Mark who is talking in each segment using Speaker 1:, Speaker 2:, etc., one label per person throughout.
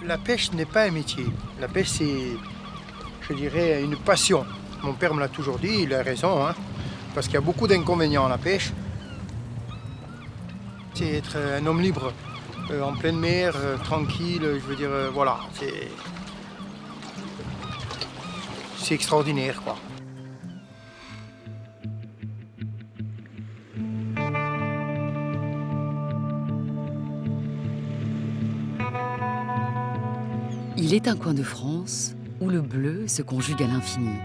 Speaker 1: La pêche n'est pas un métier. La pêche, c'est, je dirais, une passion. Mon père me l'a toujours dit, il a raison, hein, parce qu'il y a beaucoup d'inconvénients à la pêche. C'est être un homme libre, en pleine mer, tranquille, je veux dire, voilà. C'est extraordinaire, quoi.
Speaker 2: Il est un coin de France où le bleu se conjugue à l'infini.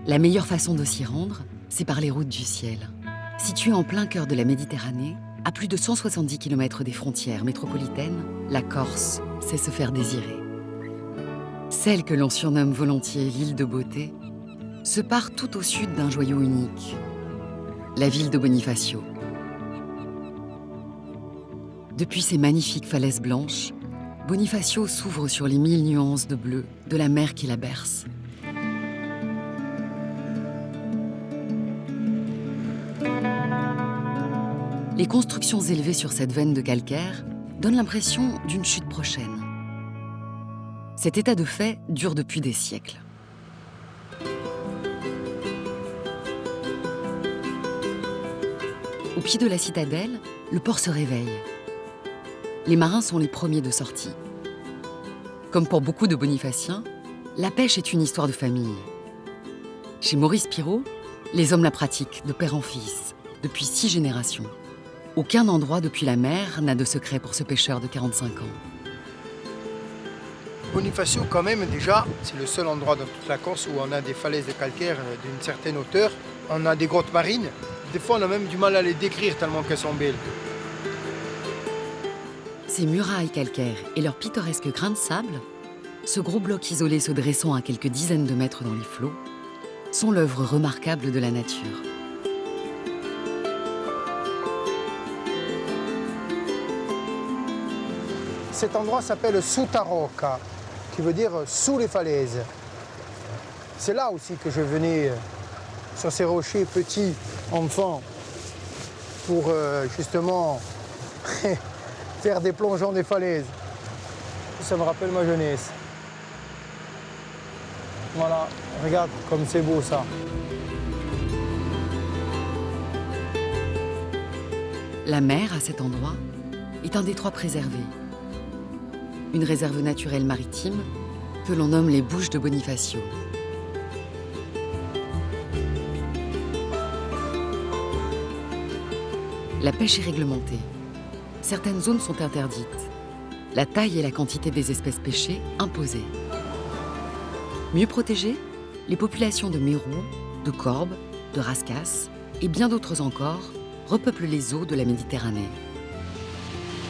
Speaker 2: La meilleure façon de s'y rendre, c'est par les routes du ciel. Située en plein cœur de la Méditerranée, à plus de 170 km des frontières métropolitaines, la Corse sait se faire désirer. Celle que l'on surnomme volontiers l'île de beauté, se part tout au sud d'un joyau unique, la ville de Bonifacio. Depuis ses magnifiques falaises blanches, Bonifacio s'ouvre sur les 1000 nuances de bleu de la mer qui la berce. Les constructions élevées sur cette veine de calcaire donnent l'impression d'une chute prochaine. Cet état de fait dure depuis des siècles. Au pied de la citadelle, le port se réveille. Les marins sont les premiers de sortie. Comme pour beaucoup de Bonifaciens, la pêche est une histoire de famille. Chez Maurice Pirot, les hommes la pratiquent de père en fils, depuis 6 générations. Aucun endroit depuis la mer n'a de secret pour ce pêcheur de 45 ans.
Speaker 1: Bonifacio, quand même, déjà, c'est le seul endroit dans toute la Corse où on a des falaises de calcaire d'une certaine hauteur. On a des grottes marines. Des fois, on a même du mal à les décrire tellement qu'elles sont belles.
Speaker 2: Ces murailles calcaires et leurs pittoresques grains de sable, ce gros bloc isolé se dressant à quelques dizaines de mètres dans les flots, sont l'œuvre remarquable de la nature.
Speaker 1: Cet endroit s'appelle Sutta Rocca, qui veut dire sous les falaises. C'est là aussi que je venais sur ces rochers petits, enfants, pour justement faire des plongeons des falaises. Ça me rappelle ma jeunesse. Voilà, regarde comme c'est beau ça.
Speaker 2: La mer, à cet endroit, est un détroit préservé. Une réserve naturelle maritime que l'on nomme les Bouches de Bonifacio. La pêche est réglementée. Certaines zones sont interdites. La taille et la quantité des espèces pêchées imposées. Mieux protégées, les populations de mérous, de corbes, de rascasses et bien d'autres encore repeuplent les eaux de la Méditerranée.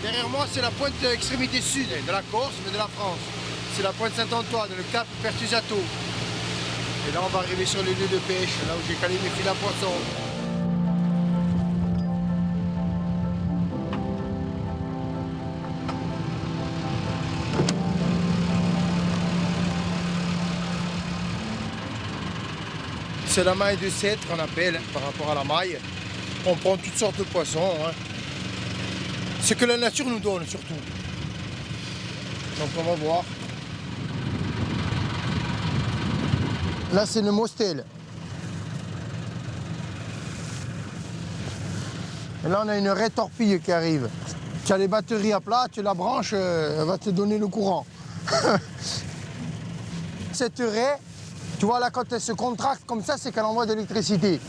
Speaker 1: Derrière moi, c'est la pointe extrémité sud de la Corse, mais de la France. C'est la pointe Saint-Antoine, le cap Pertusato. Et là, on va arriver sur les lieux de pêche, là où j'ai calé mes fils à poisson. C'est la maille de cèdre qu'on appelle par rapport à la maille. On prend toutes sortes de poissons. Hein. Ce que la nature nous donne surtout. Donc on va voir. Là c'est le mostel. Et là on a une raie torpille qui arrive. Tu as les batteries à plat, tu la branches, elle va te donner le courant. Cette raie, tu vois là quand elle se contracte comme ça, c'est qu'elle envoie de l'électricité.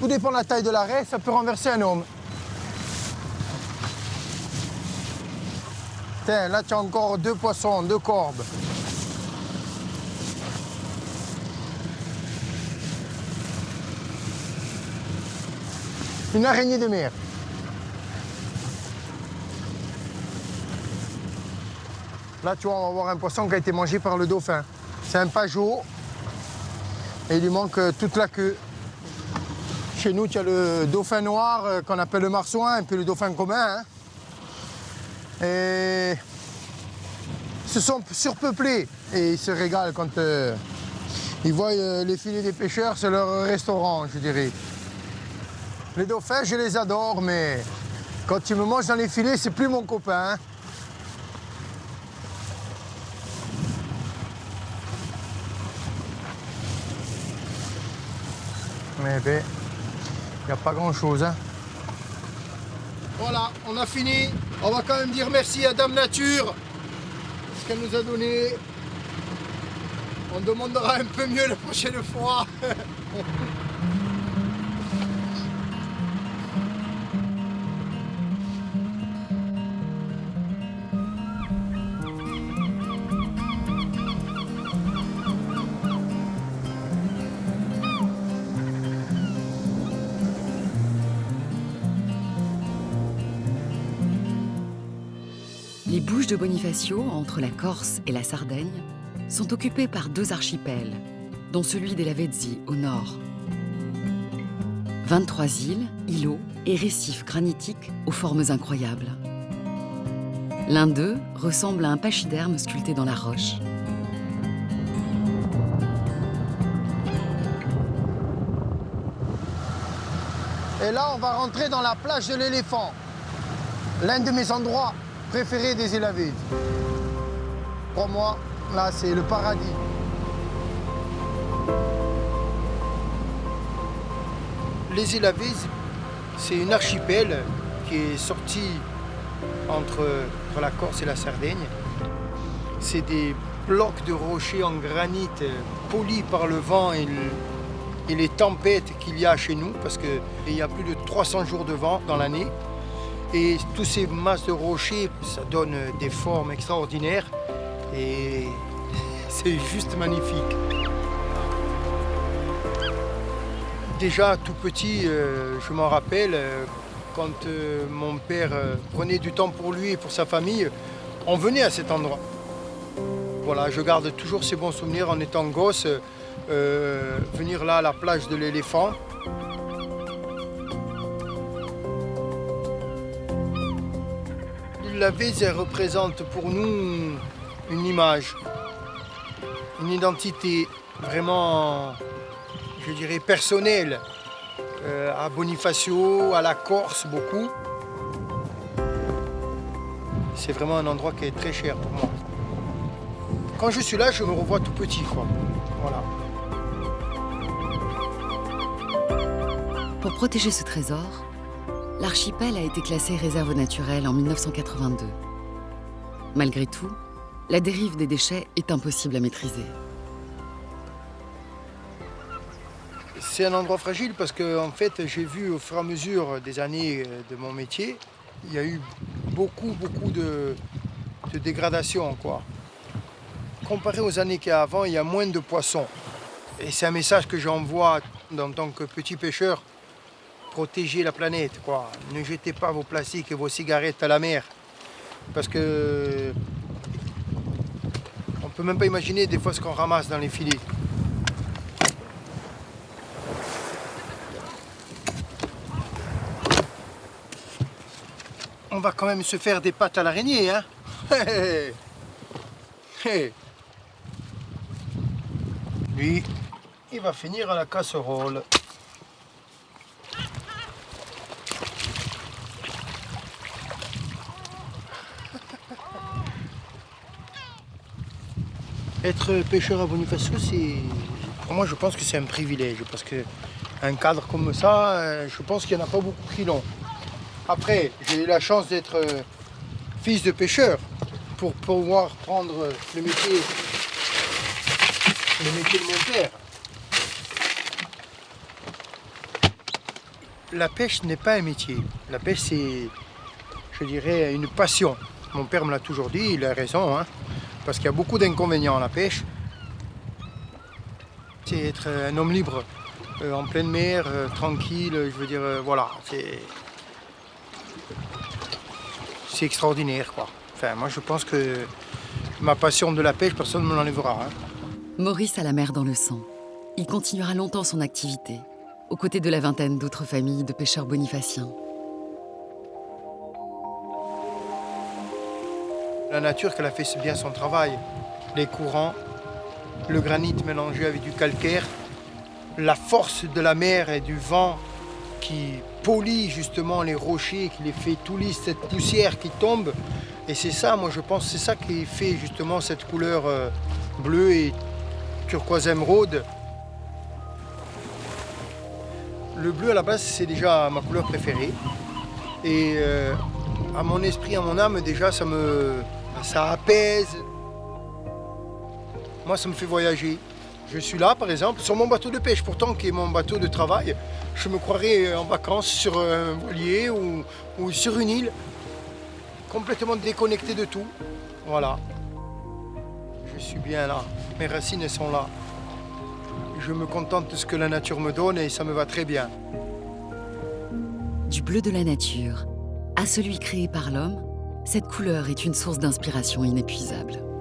Speaker 1: Tout dépend de la taille de la raie, ça peut renverser un homme. Tiens, là tu as encore 2 poissons, 2 corbes. Une araignée de mer. Là tu vois, on va voir un poisson qui a été mangé par le dauphin. C'est un pajot et il lui manque toute la queue. Chez nous, tu as le dauphin noir qu'on appelle le marsouin et puis le dauphin commun. Hein. Et ils se sont surpeuplés et ils se régalent quand ils voient les filets des pêcheurs, c'est leur restaurant, je dirais. Les dauphins, je les adore, mais quand ils me mangent dans les filets, c'est plus mon copain. Hein. Mais ben, il n'y a pas grand-chose. Hein. Voilà, on a fini. On va quand même dire merci à Dame Nature. Ce qu'elle nous a donné. On demandera un peu mieux la prochaine fois.
Speaker 2: Les Bouches de Bonifacio, entre la Corse et la Sardaigne, sont occupées par 2 archipels, dont celui des Lavezzi au nord. 23 îles, îlots et récifs granitiques aux formes incroyables. L'un d'eux ressemble à un pachyderme sculpté dans la roche.
Speaker 1: Et là, on va rentrer dans la plage de l'éléphant. L'un de mes endroits préférés des îles Lavezzi. Pour moi, là, c'est le paradis. Les îles Lavezzi, c'est une archipel qui est sortie entre la Corse et la Sardaigne. C'est des blocs de rochers en granit polis par le vent et les tempêtes qu'il y a chez nous, parce qu'il y a plus de 300 jours de vent dans l'année. Et tous ces masses de rochers, ça donne des formes extraordinaires et c'est juste magnifique. Déjà tout petit, je m'en rappelle, quand mon père prenait du temps pour lui et pour sa famille, on venait à cet endroit. Voilà, je garde toujours ces bons souvenirs en étant gosse, venir là à la plage de l'éléphant. La Lavezzi représente pour nous une image, une identité vraiment, je dirais, personnelle. À Bonifacio, à la Corse, beaucoup. C'est vraiment un endroit qui est très cher pour moi. Quand je suis là, je me revois tout petit, quoi. Voilà.
Speaker 2: Pour protéger ce trésor, l'archipel a été classé réserve naturelle en 1982. Malgré tout, la dérive des déchets est impossible à maîtriser.
Speaker 1: C'est un endroit fragile parce que en fait, j'ai vu au fur et à mesure des années de mon métier, il y a eu beaucoup de dégradation, quoi. Comparé aux années qu'il y a avant, il y a moins de poissons. Et c'est un message que j'envoie en tant que petit pêcheur. Protégez la planète, quoi. Ne jetez pas vos plastiques et vos cigarettes à la mer. Parce que on peut même pas imaginer des fois ce qu'on ramasse dans les filets. On va quand même se faire des pâtes à l'araignée, hein. Lui, il va finir à la casserole. Être pêcheur à Bonifacio, pour moi, je pense que c'est un privilège. Parce qu'un cadre comme ça, je pense qu'il n'y en a pas beaucoup qui l'ont. Après, j'ai eu la chance d'être fils de pêcheur pour pouvoir prendre le métier de mon père. La pêche n'est pas un métier. La pêche, c'est, je dirais, une passion. Mon père me l'a toujours dit, il a raison, hein, parce qu'il y a beaucoup d'inconvénients à la pêche. C'est être un homme libre, en pleine mer, tranquille, je veux dire, voilà. C'est extraordinaire, quoi. Enfin, moi, je pense que ma passion de la pêche, personne ne me l'enlèvera. Hein.
Speaker 2: Maurice a la mer dans le sang. Il continuera longtemps son activité, aux côtés de la vingtaine d'autres familles de pêcheurs bonifaciens.
Speaker 1: La nature, qu'elle a fait bien son travail. Les courants, le granit mélangé avec du calcaire, la force de la mer et du vent qui polit justement les rochers, qui les fait tout lisse, cette poussière qui tombe. Et c'est ça, moi je pense, c'est ça qui fait justement cette couleur bleue et turquoise émeraude. Le bleu à la base c'est déjà ma couleur préférée. Et à mon esprit, à mon âme, déjà ça apaise. Moi ça me fait voyager. Je suis là par exemple sur mon bateau de pêche, pourtant qui est mon bateau de travail. Je me croirais en vacances sur un voilier ou sur une île, complètement déconnecté de tout. Voilà. Je suis bien là, mes racines sont là. Je me contente de ce que la nature me donne et ça me va très bien.
Speaker 2: Du bleu de la nature à celui créé par l'homme, cette couleur est une source d'inspiration inépuisable.